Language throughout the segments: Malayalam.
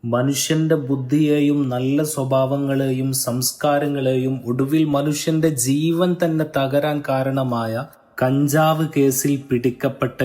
മനുഷ്യന്റെ ബുദ്ധിയെയും നല്ല സ്വഭാവങ്ങളെയും സംസ്കാരങ്ങളെയും ഒടുവിൽ മനുഷ്യന്റെ ജീവൻ തന്നെ തകരാൻ കാരണമായ കഞ്ചാവ് കേസിൽ പിടിക്കപ്പെട്ട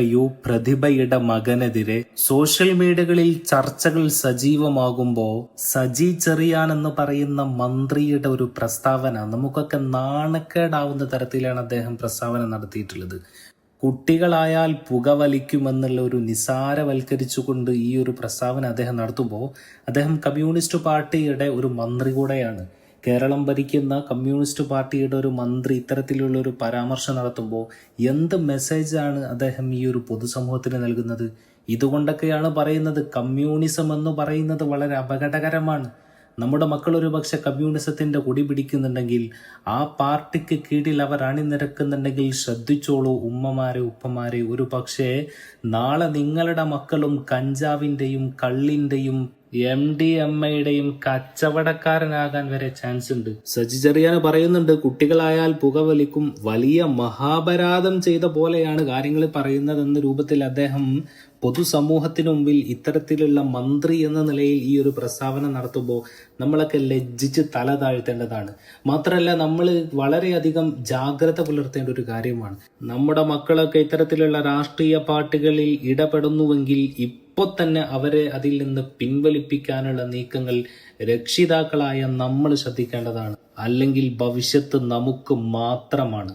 പ്രതിഭയുടെ മകനെതിരെ സോഷ്യൽ മീഡിയകളിൽ ചർച്ചകൾ സജീവമാകുമ്പോൾ സജി ചെറിയാൻ എന്ന് പറയുന്ന മന്ത്രിയുടെ ഒരു പ്രസ്താവന നമുക്കൊക്കെ നാണക്കേടാവുന്ന തരത്തിലാണ് അദ്ദേഹം പ്രസ്താവന നടത്തിയിട്ടുള്ളത്. കുട്ടികളായാൽ പുകവലിക്കുമെന്നുള്ള ഒരു നിസാരവൽക്കരിച്ചുകൊണ്ട് ഈ ഒരു പ്രസ്താവന അദ്ദേഹം നടത്തുമ്പോൾ അദ്ദേഹം കമ്മ്യൂണിസ്റ്റ് പാർട്ടിയുടെ ഒരു മന്ത്രി കൂടെയാണ്. കേരളം ഭരിക്കുന്ന കമ്മ്യൂണിസ്റ്റ് പാർട്ടിയുടെ ഒരു മന്ത്രി ഇത്തരത്തിലുള്ള ഒരു പരാമർശം നടത്തുമ്പോൾ എന്ത് മെസ്സേജാണ് അദ്ദേഹം ഈ ഒരു പൊതുസമൂഹത്തിന് നൽകുന്നത്? ഇതുകൊണ്ടൊക്കെയാണ് പറയുന്നത് കമ്മ്യൂണിസം എന്ന് പറയുന്നത് വളരെ അപകടകരമാണ്. നമ്മുടെ മക്കൾ ഒരു പക്ഷെ കമ്മ്യൂണിസത്തിന്റെ കൊടി പിടിക്കുന്നുണ്ടെങ്കിൽ, ആ പാർട്ടിക്ക് കീഴിൽ അവർ അണിനിരക്കുന്നുണ്ടെങ്കിൽ ശ്രദ്ധിച്ചോളൂ ഉമ്മമാരെ ഉപ്പമാരെ, ഒരു പക്ഷേ നാളെ നിങ്ങളുടെ മക്കളും കഞ്ചാവിന്റെയും കള്ളിന്റെയും MDMA കച്ചവടക്കാരനാകാൻ വരെ ചാൻസ് ഉണ്ട്. സജി ചെറിയാൻ പറയുന്നുണ്ട്, കുട്ടികളായാൽ പുകവലിക്കും, വലിയ മഹാപരാധം ചെയ്ത പോലെയാണ് കാര്യങ്ങൾ പറയുന്നതെന്ന രൂപത്തിൽ അദ്ദേഹം പൊതുസമൂഹത്തിന് മുമ്പിൽ ഇത്തരത്തിലുള്ള മന്ത്രി എന്ന നിലയിൽ ഈ ഒരു പ്രസ്താവന നടത്തുമ്പോൾ നമ്മളൊക്കെ ലജ്ജിച്ച് തല താഴ്ത്തേണ്ടതാണ്. മാത്രമല്ല, നമ്മൾ വളരെയധികം ജാഗ്രത പുലർത്തേണ്ട ഒരു കാര്യമാണ്. നമ്മുടെ മക്കളൊക്കെ ഇത്തരത്തിലുള്ള രാഷ്ട്രീയ പാർട്ടികളിൽ ഇടപെടുന്നുവെങ്കിൽ ഇപ്പോൾ തന്നെ അവരെ അതിൽ നിന്ന് പിൻവലിപ്പിക്കാനുള്ള നീക്കങ്ങൾ രക്ഷിതാക്കളായ നമ്മൾ ശ്രദ്ധിക്കേണ്ടതാണ്. അല്ലെങ്കിൽ ഭവിഷ്യത്ത് നമുക്ക് മാത്രമാണ്.